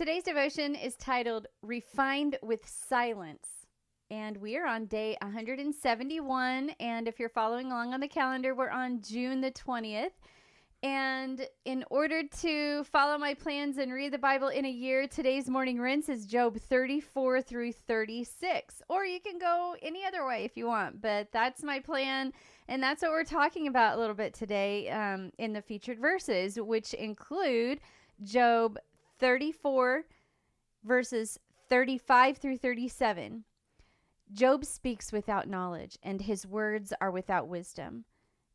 Today's devotion is titled Refined with Silence. And we are on day 171. And if you're following along on the calendar, we're on June the 20th. And in order to follow my plans and read the Bible in a year, today's morning rinse is Job 34 through 36. Or you can go any other way if you want, but that's my plan. And that's what we're talking about a little bit today in the featured verses, which include Job 34 verses 35 through 37. Job speaks without knowledge, and his words are without wisdom.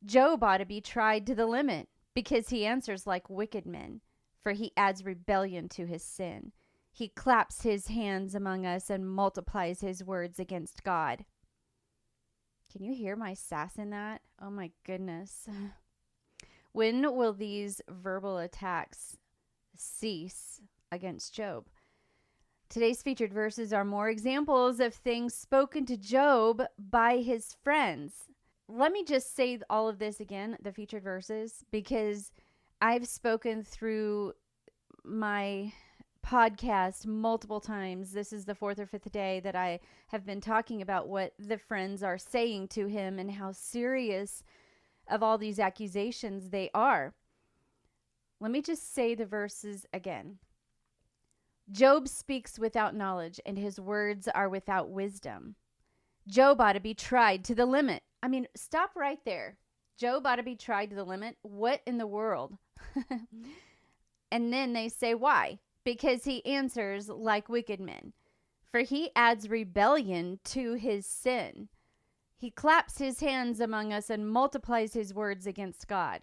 Job ought to be tried to the limit, because he answers like wicked men, for he adds rebellion to his sin. He claps his hands among us and multiplies his words against God. Can you hear my sass in that? Oh my goodness. When will these verbal attacks cease against Job? Today's featured verses are more examples of things spoken to Job by his friends. Let me just say all of this again, the featured verses, because I've spoken through my podcast multiple times. This is the fourth or fifth day that I have been talking about what the friends are saying to him and how serious of all these accusations they are. Let me just say the verses again. Job speaks without knowledge, and his words are without wisdom. Job ought to be tried to the limit. I mean, stop right there. Job ought to be tried to the limit. What in the world? And then they say, why? Because he answers like wicked men. For he adds rebellion to his sin. He claps his hands among us and multiplies his words against God.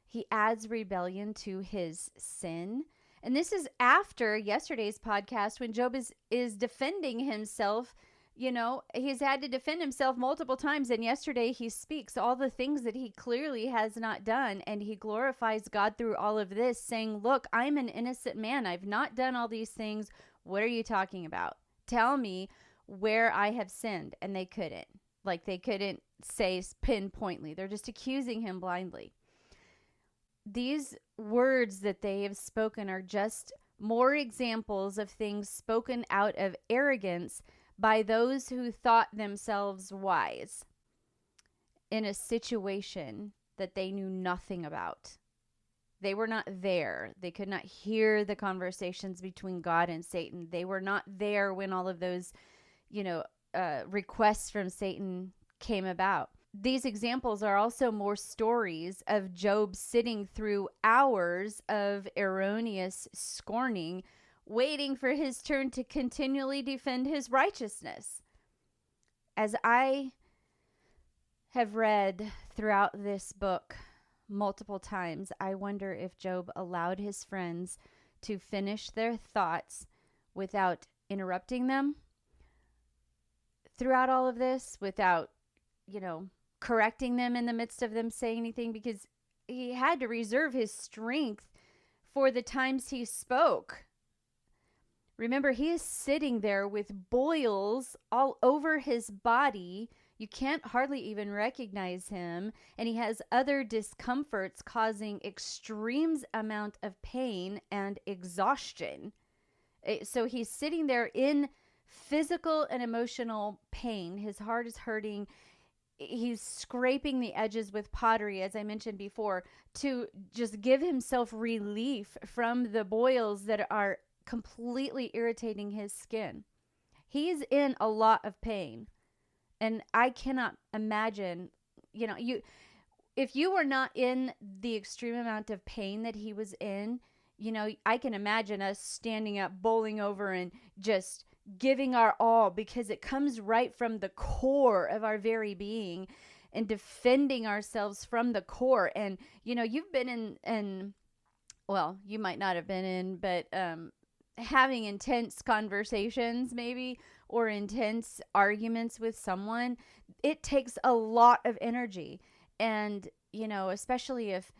He adds rebellion to his sin. And this is after yesterday's podcast when Job is defending himself. You know, he's had to defend himself multiple times. And yesterday he speaks all the things that he clearly has not done. And he glorifies God through all of this, saying, look, I'm an innocent man. I've not done all these things. What are you talking about? Tell me where I have sinned. And they couldn't. Like, they couldn't say pinpointly. They're just accusing him blindly. These words that they have spoken are just more examples of things spoken out of arrogance by those who thought themselves wise in a situation that they knew nothing about. They were not there. They could not hear the conversations between God and Satan. They were not there when all of those, requests from Satan came about. These examples are also more stories of Job sitting through hours of erroneous scorning, waiting for his turn to continually defend his righteousness. As I have read throughout this book multiple times, I wonder if Job allowed his friends to finish their thoughts without interrupting them throughout all of this, without, correcting them in the midst of them saying anything, because he had to reserve his strength for the times he spoke. Remember, he is sitting there with boils all over his body. You can't hardly even recognize him. And he has other discomforts causing extreme amount of pain and exhaustion. So he's sitting there in physical and emotional pain. His heart is hurting. He's scraping the edges with pottery, as I mentioned before, to just give himself relief from the boils that are completely irritating his skin. He's in a lot of pain. And I cannot imagine, if you were not in the extreme amount of pain that he was in, I can imagine us standing up, bowling over, and just giving our all, because it comes right from the core of our very being, and defending ourselves from the core. And, you've been well, you might not have been in, but having intense conversations maybe, or intense arguments with someone, it takes a lot of energy. And, especially if,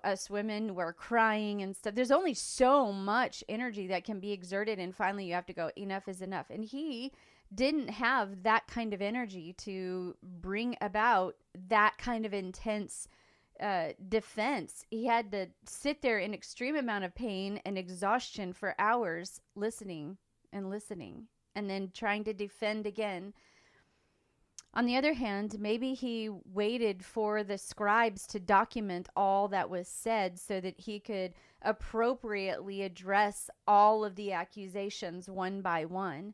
us women were crying and stuff, there's only so much energy that can be exerted. And finally you have to go, enough is enough. And he didn't have that kind of energy to bring about that kind of intense defense. He had to sit there in extreme amount of pain and exhaustion for hours listening and listening and then trying to defend again. On the other hand, maybe he waited for the scribes to document all that was said so that he could appropriately address all of the accusations one by one.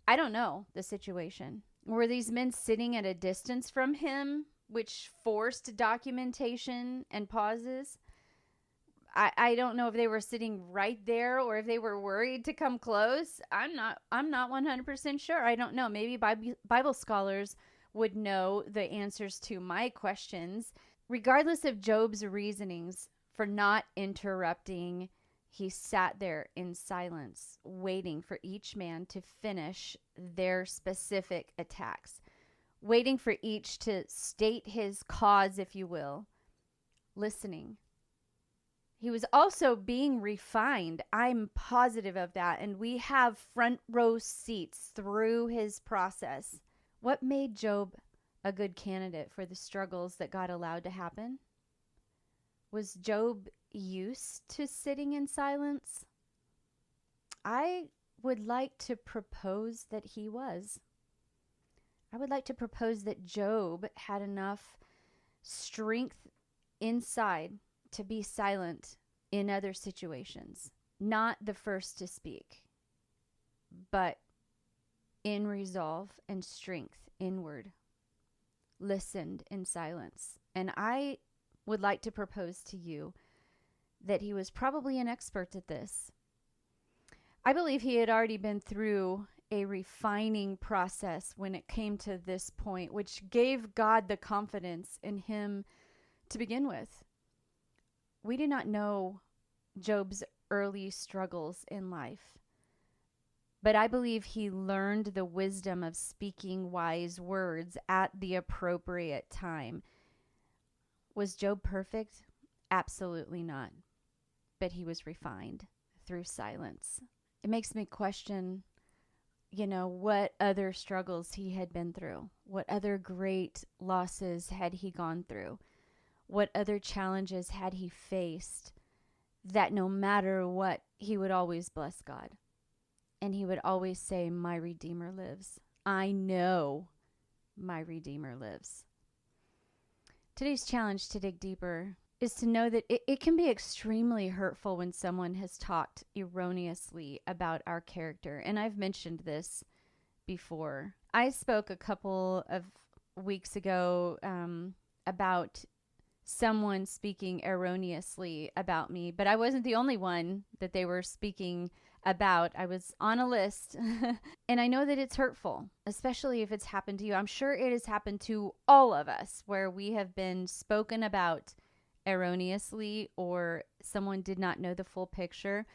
I don't know the situation. Were these men sitting at a distance from him, which forced documentation and pauses? I don't know if they were sitting right there or if they were worried to come close. I'm not 100% sure. I don't know. Maybe Bible scholars would know the answers to my questions. Regardless of Job's reasonings for not interrupting, he sat there in silence, waiting for each man to finish their specific attacks, waiting for each to state his cause, if you will, listening. He was also being refined. I'm positive of that. And we have front row seats through his process. What made Job a good candidate for the struggles that God allowed to happen? Was Job used to sitting in silence? I would like to propose that he was. I would like to propose that Job had enough strength inside to be silent in other situations, not the first to speak, but in resolve and strength inward, listened in silence. And I would like to propose to you that he was probably an expert at this. I believe he had already been through a refining process when it came to this point, which gave God the confidence in him to begin with. We do not know Job's early struggles in life, but I believe he learned the wisdom of speaking wise words at the appropriate time. Was Job perfect? Absolutely not. But he was refined through silence. It makes me question, what other struggles he had been through. What other great losses had he gone through? What other challenges had he faced that no matter what, he would always bless God? And he would always say, my Redeemer lives. I know my Redeemer lives. Today's challenge to dig deeper is to know that it can be extremely hurtful when someone has talked erroneously about our character. And I've mentioned this before. I spoke a couple of weeks ago about someone speaking erroneously about me, but I wasn't the only one that they were speaking about. I was on a list and I know that it's hurtful, especially if it's happened to you. I'm sure it has happened to all of us where we have been spoken about erroneously or someone did not know the full picture.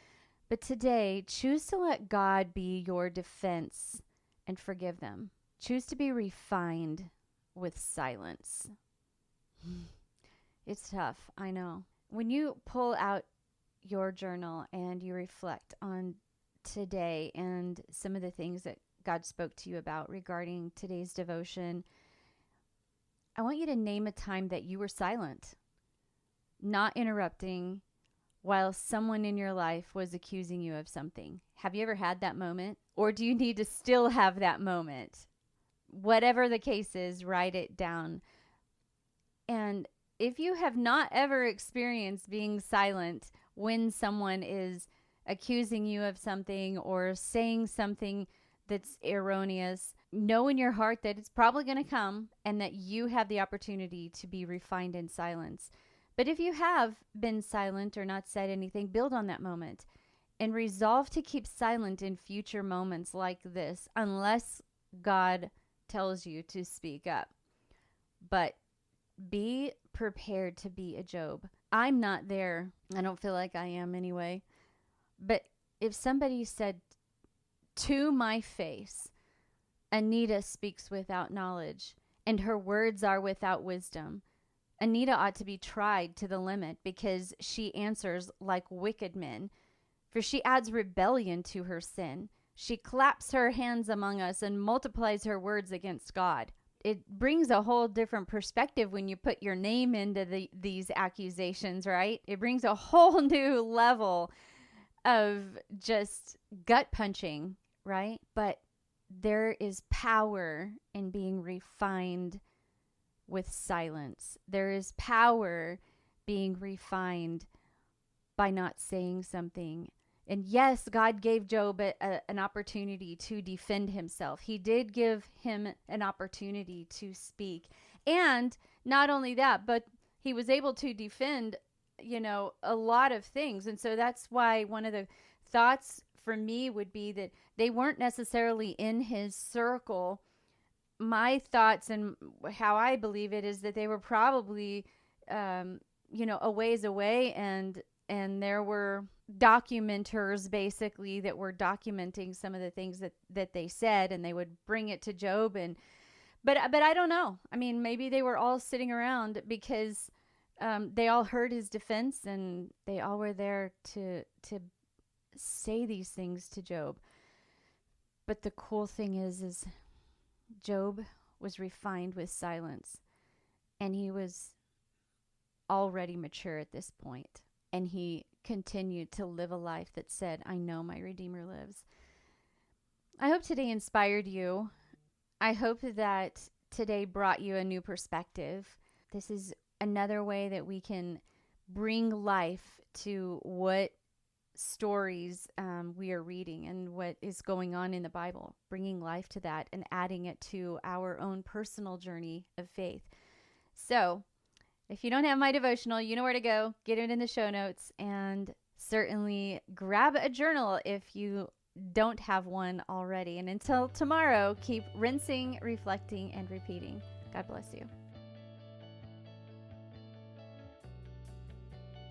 But today, choose to let God be your defense and forgive them. Choose to be refined with silence. It's tough, I know. When you pull out your journal and you reflect on today and some of the things that God spoke to you about regarding today's devotion, I want you to name a time that you were silent, not interrupting, while someone in your life was accusing you of something. Have you ever had that moment? Or do you need to still have that moment? Whatever the case is, write it down. And if you have not ever experienced being silent when someone is accusing you of something or saying something that's erroneous, know in your heart that it's probably going to come and that you have the opportunity to be refined in silence. But if you have been silent or not said anything, build on that moment and resolve to keep silent in future moments like this unless God tells you to speak up. But be prepared to be a Job. I'm not there. I don't feel like I am anyway. But if somebody said to my face, Anita speaks without knowledge, and her words are without wisdom, Anita ought to be tried to the limit because she answers like wicked men, for she adds rebellion to her sin. She claps her hands among us and multiplies her words against God. it brings a whole different perspective when you put your name into these accusations, right? It brings a whole new level of just gut punching, right? But there is power in being refined with silence. There is power being refined by not saying something. And yes, God gave Job an opportunity to defend himself. He did give him an opportunity to speak. And not only that, but he was able to defend, a lot of things. And so that's why one of the thoughts for me would be that they weren't necessarily in his circle. My thoughts and how I believe it is that they were probably, a ways away, and there were documenters basically that were documenting some of the things that they said, and they would bring it to Job. And but I don't know. I mean, maybe they were all sitting around because they all heard his defense, and they all were there to say these things to Job. But the cool thing is Job was refined with silence, and he was already mature at this point, and he continued to live a life that said, I know my Redeemer lives. I hope today inspired you. I hope that today brought you a new perspective. This is another way that we can bring life to what stories we are reading and what is going on in the Bible, bringing life to that and adding it to our own personal journey of faith. So if you don't have my devotional, you know where to go. Get it in the show notes, and certainly grab a journal if you don't have one already. And until tomorrow, keep rinsing, reflecting, and repeating. God bless you.